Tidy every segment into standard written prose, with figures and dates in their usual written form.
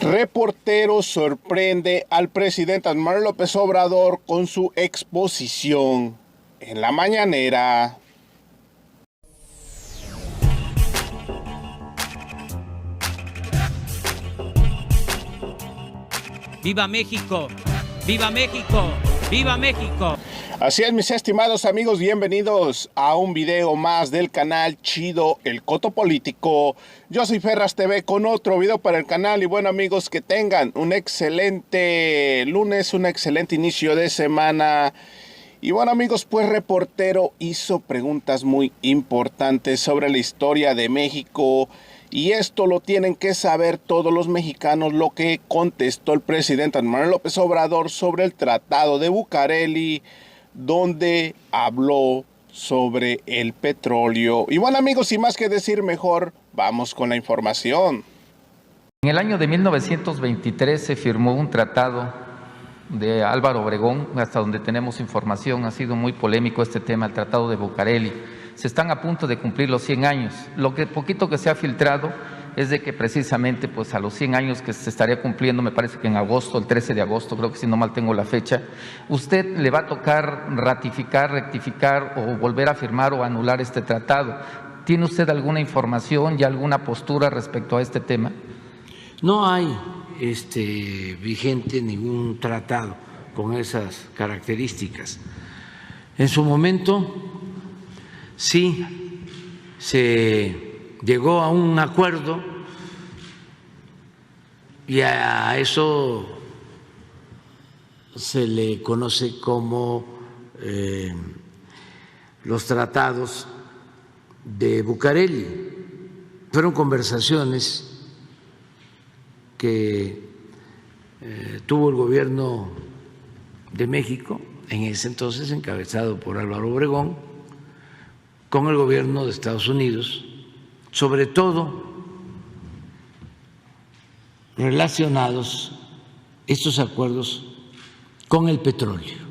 Reportero sorprende al presidente Andrés Manuel López Obrador con su exposición en la mañanera. ¡Viva México! ¡Viva México! ¡Viva México! Así es, mis estimados amigos, bienvenidos a un video más del canal Chido el Coto Político. Yo soy Ferras TV con otro video para el canal y bueno amigos, que tengan un excelente lunes, un excelente inicio de semana. Y bueno amigos, pues Reportero hizo preguntas muy importantes sobre la historia de México. Y esto lo tienen que saber todos los mexicanos, lo que contestó el presidente Andrés Manuel López Obrador sobre el Tratado de Bucareli, donde habló sobre el petróleo. Y bueno amigos, sin más que decir, mejor vamos con la información. En el año de 1923 se firmó un tratado de Álvaro Obregón, hasta donde tenemos información. Ha sido muy polémico este tema, el Tratado de Bucareli. Se están a punto de cumplir los 100 años. Lo que poquito que se ha filtrado es de que precisamente pues a los 100 años que se estaría cumpliendo, me parece que en agosto, el 13 de agosto, creo que si no mal tengo la fecha, usted le va a tocar ratificar, rectificar o volver a firmar o anular este tratado. ¿Tiene usted alguna información y alguna postura respecto a este tema? No hay vigente ningún tratado con esas características. En su momento sí se llegó a un acuerdo y a eso se le conoce como los tratados de Bucareli. Fueron conversaciones que tuvo el gobierno de México, en ese entonces encabezado por Álvaro Obregón, con el gobierno de Estados Unidos, sobre todo relacionados estos acuerdos con el petróleo.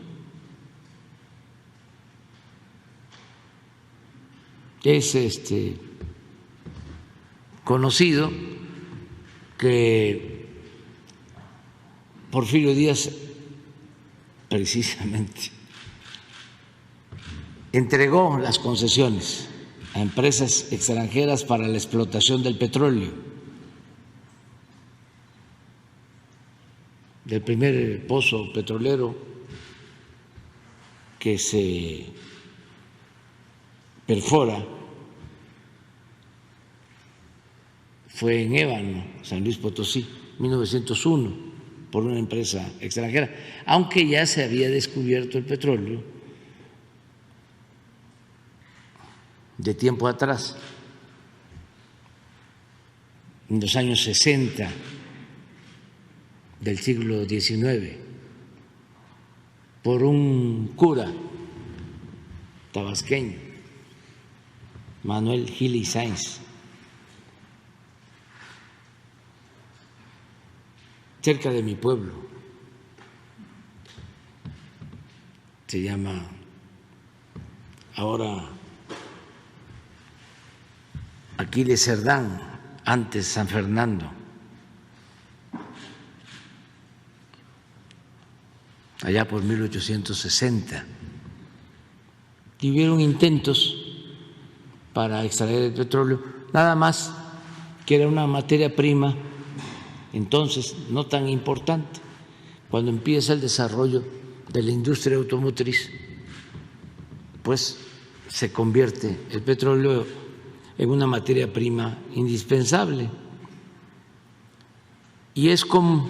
Es conocido que Porfirio Díaz precisamente entregó las concesiones a empresas extranjeras para la explotación del petróleo, del primer pozo petrolero que se perfora fue en Ébano, San Luis Potosí, 1901, por una empresa extranjera, aunque ya se había descubierto el petróleo de tiempo atrás, en los años 60 del siglo XIX, por un cura tabasqueño, Manuel Gili Sáenz, cerca de mi pueblo. Se llama ahora Aquiles Cerdán, antes San Fernando. Allá por 1860. Y hubieron intentos para extraer el petróleo, nada más que era una materia prima entonces no tan importante. Cuando empieza el desarrollo de la industria automotriz, pues se convierte el petróleo en una materia prima indispensable. Y es con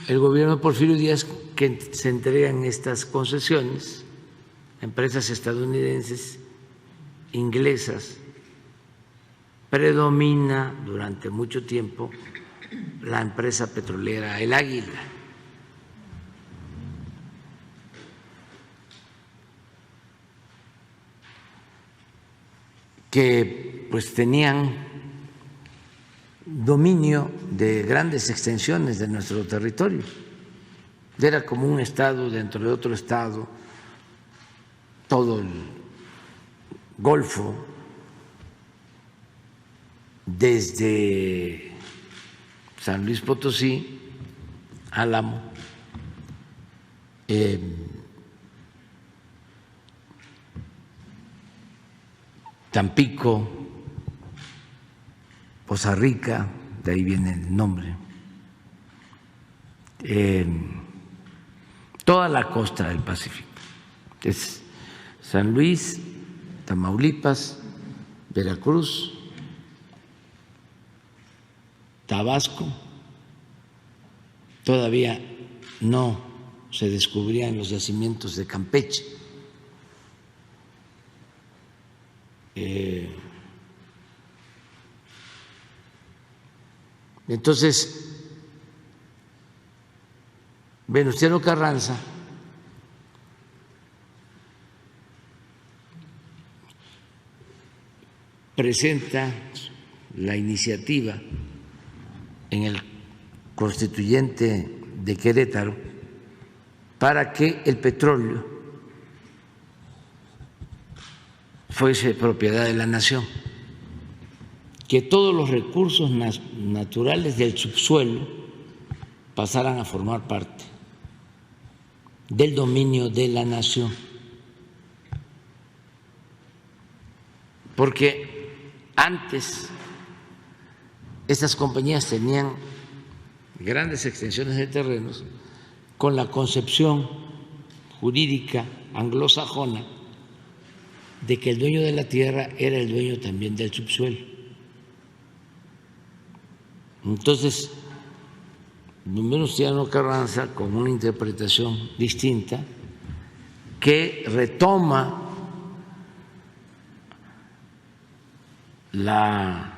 el gobierno de Porfirio Díaz que se entregan estas concesiones a empresas estadounidenses, inglesas. Predomina durante mucho tiempo la empresa petrolera El Águila, que pues tenían dominio de grandes extensiones de nuestro territorio. Era como un estado dentro de otro estado, todo el Golfo, desde San Luis Potosí, Álamo, Tampico, Poza Rica, de ahí viene el nombre, toda la costa del Pacífico. Es San Luis, Tamaulipas, Veracruz, Tabasco. Todavía no se descubrían los yacimientos de Campeche. Entonces, Venustiano Carranza presenta la iniciativa en el Constituyente de Querétaro para que el petróleo fuese propiedad de la nación, que todos los recursos naturales del subsuelo pasaran a formar parte del dominio de la nación, porque antes estas compañías tenían grandes extensiones de terrenos con la concepción jurídica anglosajona de que el dueño de la tierra era el dueño también del subsuelo. Entonces, Venustiano Carranza, con una interpretación distinta, que retoma la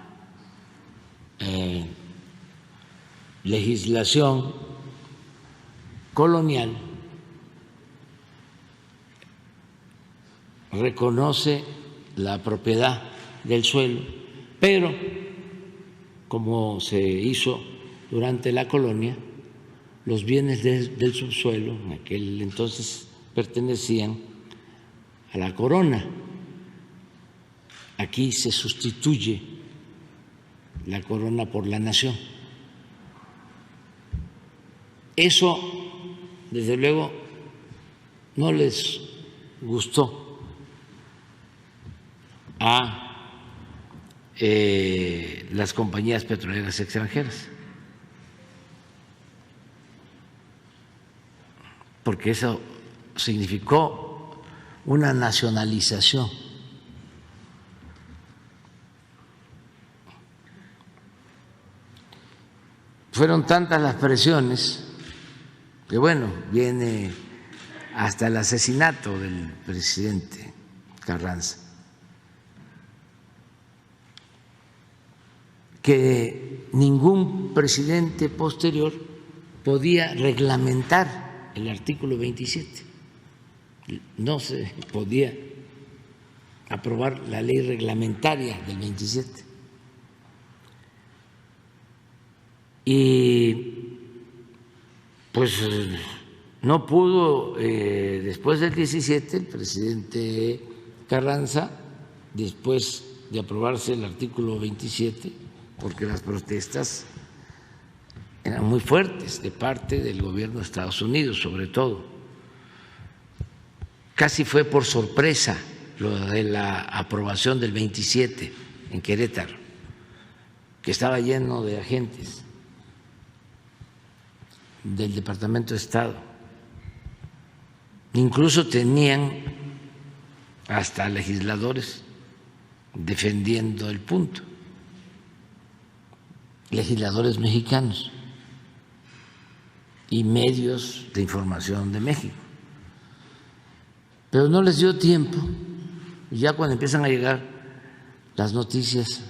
legislación colonial, reconoce la propiedad del suelo, pero como se hizo durante la colonia, los bienes del subsuelo en aquel entonces pertenecían a la corona. Aquí se sustituye la corona por la nación. Eso, desde luego, no les gustó a las compañías petroleras extranjeras, porque eso significó una nacionalización. Fueron tantas las presiones que, bueno, viene hasta el asesinato del presidente Carranza, que ningún presidente posterior podía reglamentar el artículo 27. No se podía aprobar la ley reglamentaria del 27. Y pues no pudo, después del 17, el presidente Carranza, después de aprobarse el artículo 27, porque las protestas eran muy fuertes de parte del gobierno de Estados Unidos, sobre todo. Casi fue por sorpresa lo de la aprobación del 27 en Querétaro, que estaba lleno de agentes del Departamento de Estado. Incluso tenían hasta legisladores defendiendo el punto, legisladores mexicanos y medios de información de México. Pero no les dio tiempo, y ya cuando empiezan a llegar las noticias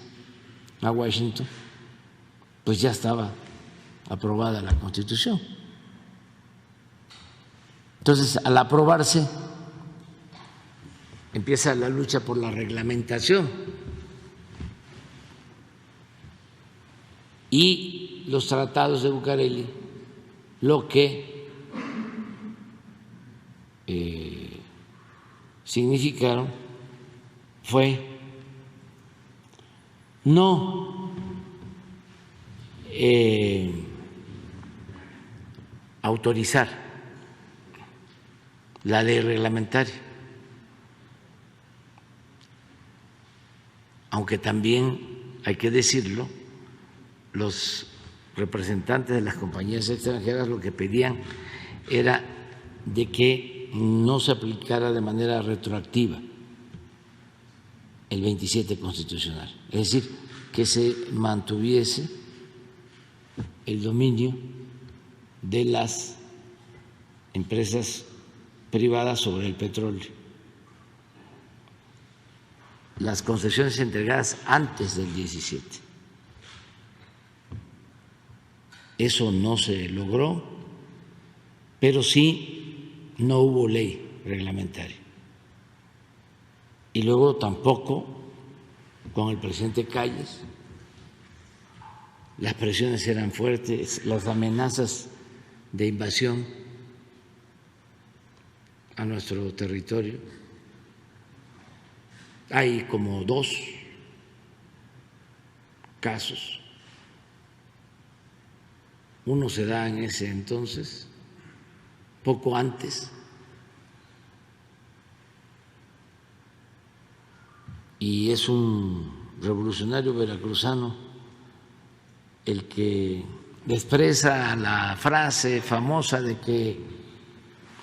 a Washington, pues ya estaba aprobada la Constitución. Entonces, al aprobarse, empieza la lucha por la reglamentación y los tratados de Bucareli, lo que significaron fue no autorizar la ley reglamentaria, aunque también hay que decirlo, los representantes de las compañías extranjeras lo que pedían era de que no se aplicara de manera retroactiva el 27 constitucional, es decir, que se mantuviese el dominio de las empresas privadas sobre el petróleo. Las concesiones entregadas antes del 17. Eso no se logró, pero sí no hubo ley reglamentaria. Y luego tampoco con el presidente Calles. Las presiones eran fuertes, las amenazas de invasión a nuestro territorio. Hay como 2 casos. Uno se da en ese entonces, poco antes, y es un revolucionario veracruzano el que expresa la frase famosa de que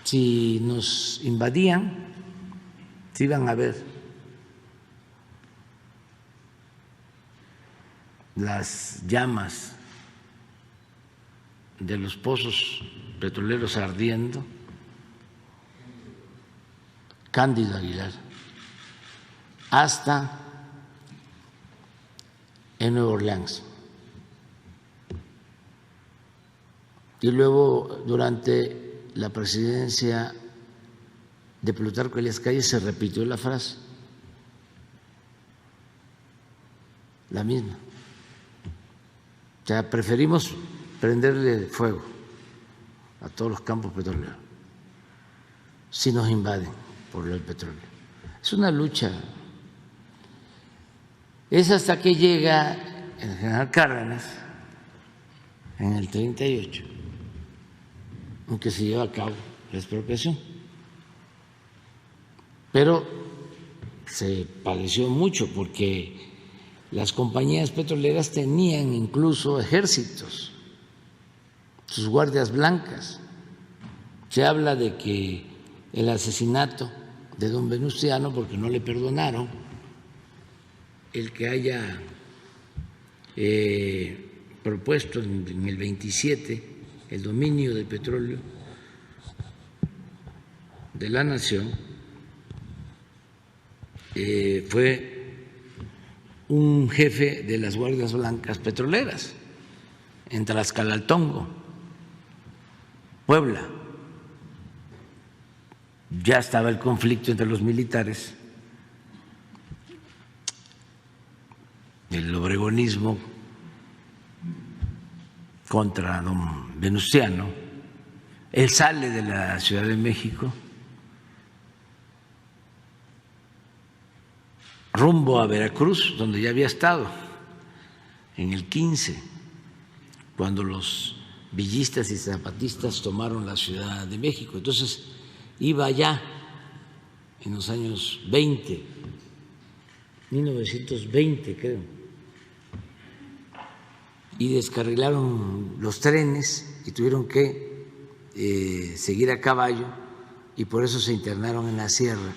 si nos invadían, se iban a ver las llamas de los pozos petroleros ardiendo. Cándido Aguilar, hasta en Nueva Orleans. Y luego, durante la presidencia de Plutarco Elías Calles, se repitió la frase, la misma. O sea, preferimos prenderle fuego a todos los campos petroleros si nos invaden por el petróleo. Es una lucha. Es hasta que llega el general Cárdenas en el 38, aunque se lleva a cabo la expropiación. Pero se padeció mucho porque las compañías petroleras tenían incluso ejércitos, sus guardias blancas. Se habla de que el asesinato de don Venustiano, porque no le perdonaron el que haya propuesto en el 27 el dominio del petróleo de la nación, fue un jefe de las guardias blancas petroleras en Tlaxcalaltongo, Puebla. Ya estaba el conflicto entre los militares, el obregonismo contra don Venustiano. Él sale de la Ciudad de México rumbo a Veracruz, donde ya había estado en el 15, cuando los villistas y zapatistas tomaron la Ciudad de México. Entonces iba allá en los años 20, 1920 creo, y descarrilaron los trenes y tuvieron que seguir a caballo, y por eso se internaron en la sierra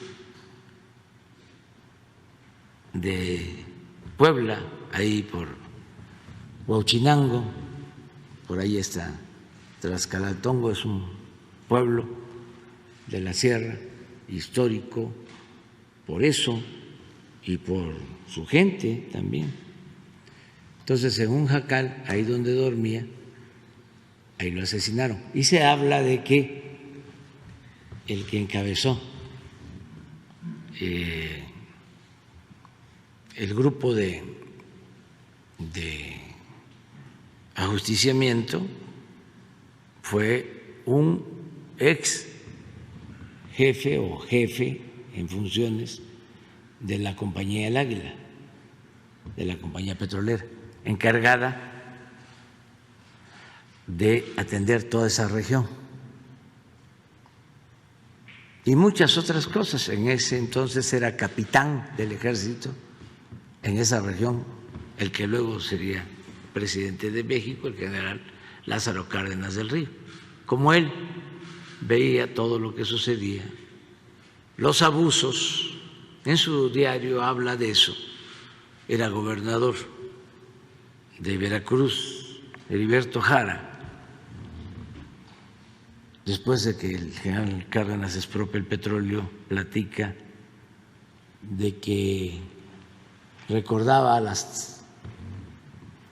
de Puebla, ahí por Huauchinango, por ahí está Tlaxcalaltongo, es un pueblo de la sierra histórico, por eso y por su gente también. Entonces, en un jacal, ahí donde dormía, ahí lo asesinaron. Y se habla de que el que encabezó el grupo de ajusticiamiento fue un ex jefe o jefe en funciones de la Compañía del Águila, de la compañía petrolera, encargada de atender toda esa región y muchas otras cosas. En ese entonces era capitán del ejército en esa región, el que luego sería presidente de México, el general Lázaro Cárdenas del Río. Como él veía todo lo que sucedía, los abusos, en su diario habla de eso. Era gobernador de Veracruz, Heriberto Jara, después de que el general Cárdenas expropia el petróleo, platica de que recordaba las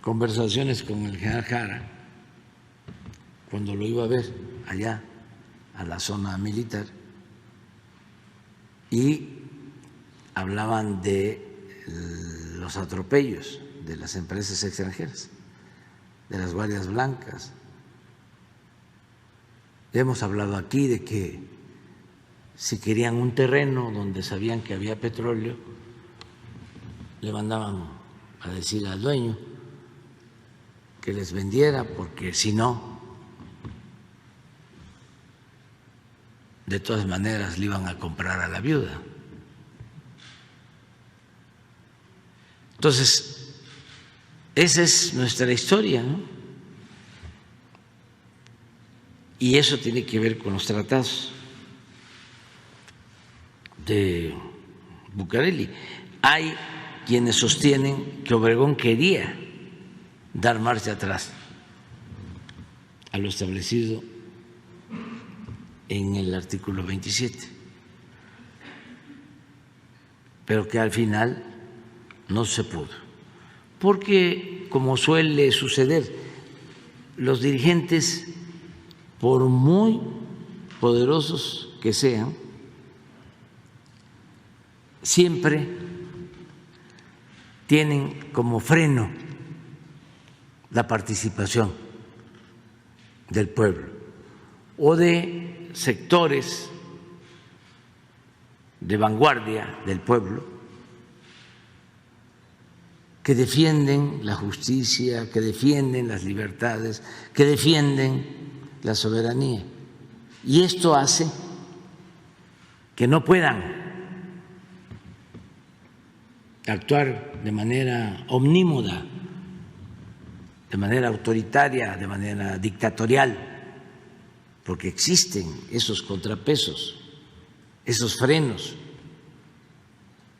conversaciones con el general Jara cuando lo iba a ver allá a la zona militar, y hablaban de los atropellos de las empresas extranjeras, de las guardias blancas. Hemos hablado aquí de que si querían un terreno donde sabían que había petróleo, le mandaban a decir al dueño que les vendiera, porque si no, de todas maneras le iban a comprar a la viuda. Entonces, esa es nuestra historia, ¿no? Y eso tiene que ver con los tratados de Bucareli. Hay quienes sostienen que Obregón quería dar marcha atrás a lo establecido en el artículo 27, pero que al final no se pudo, porque, como suele suceder, los dirigentes, por muy poderosos que sean, siempre tienen como freno la participación del pueblo o de sectores de vanguardia del pueblo que defienden la justicia, que defienden las libertades, que defienden la soberanía. Y esto hace que no puedan actuar de manera omnímoda, de manera autoritaria, de manera dictatorial, porque existen esos contrapesos, esos frenos.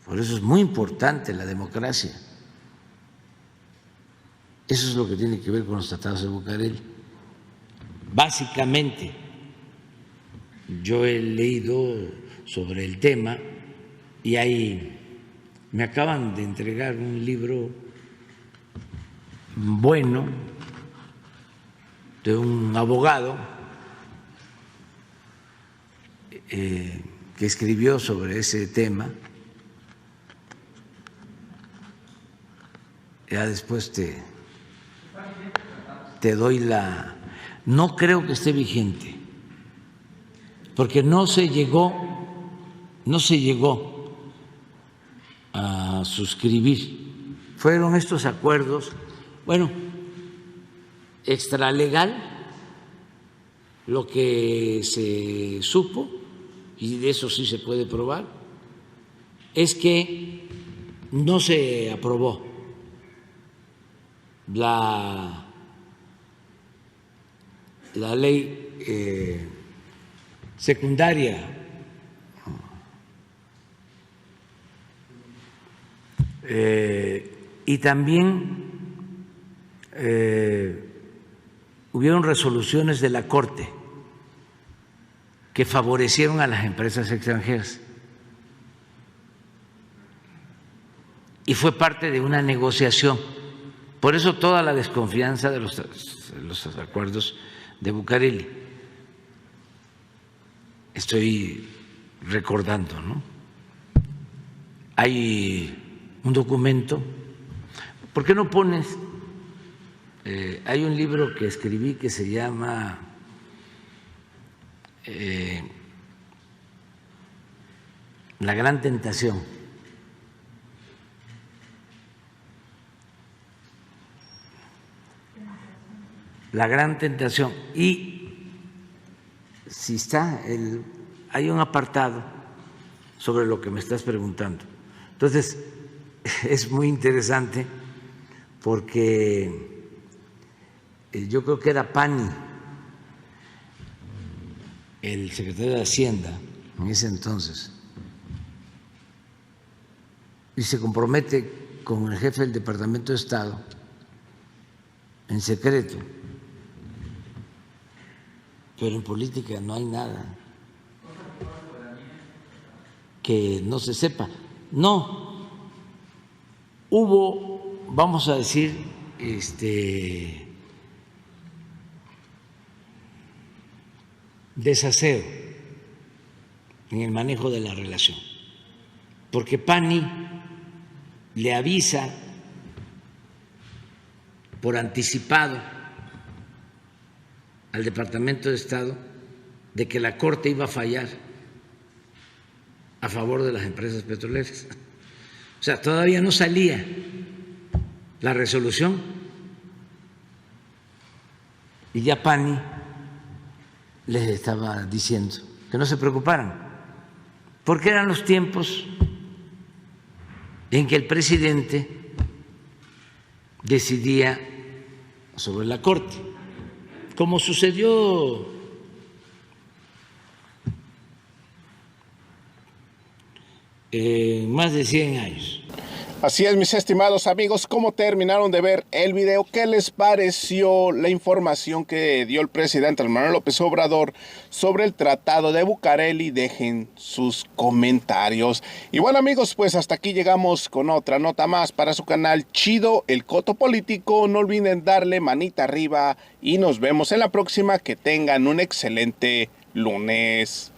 Por eso es muy importante la democracia. Eso es lo que tiene que ver con los tratados de Bucareli. Básicamente, yo he leído sobre el tema y me acaban de entregar un libro bueno de un abogado que escribió sobre ese tema. Ya después te doy la... No creo que esté vigente, porque no se llegó a suscribir. Fueron estos acuerdos, bueno, extralegal, lo que se supo, y de eso sí se puede probar, es que no se aprobó la ley secundaria y también hubieron resoluciones de la Corte que favorecieron a las empresas extranjeras y fue parte de una negociación. Por eso toda la desconfianza de los acuerdos de Bucareli. Estoy recordando, ¿no? Hay un documento. ¿Por qué no pones? Hay un libro que escribí que se llama La Gran Tentación. la gran tentación. Y si hay un apartado sobre lo que me estás preguntando. Entonces, es muy interesante porque yo creo que era Pani, el secretario de Hacienda en ese entonces, y se compromete con el jefe del Departamento de Estado en secreto. Pero en política no hay nada que no se sepa. No, hubo, vamos a decir, desaseo en el manejo de la relación, porque Pani le avisa por anticipado al Departamento de Estado de que la Corte iba a fallar a favor de las empresas petroleras. O sea, todavía no salía la resolución y ya Pani les estaba diciendo que no se preocuparan, porque eran los tiempos en que el presidente decidía sobre la Corte, como sucedió más de 100 años. Así es, mis estimados amigos, ¿cómo terminaron de ver el video? ¿Qué les pareció la información que dio el presidente Andrés Manuel López Obrador sobre el tratado de Bucareli? Dejen sus comentarios. Y bueno, amigos, pues hasta aquí llegamos con otra nota más para su canal Chido el Coto Político. No olviden darle manita arriba y nos vemos en la próxima. Que tengan un excelente lunes.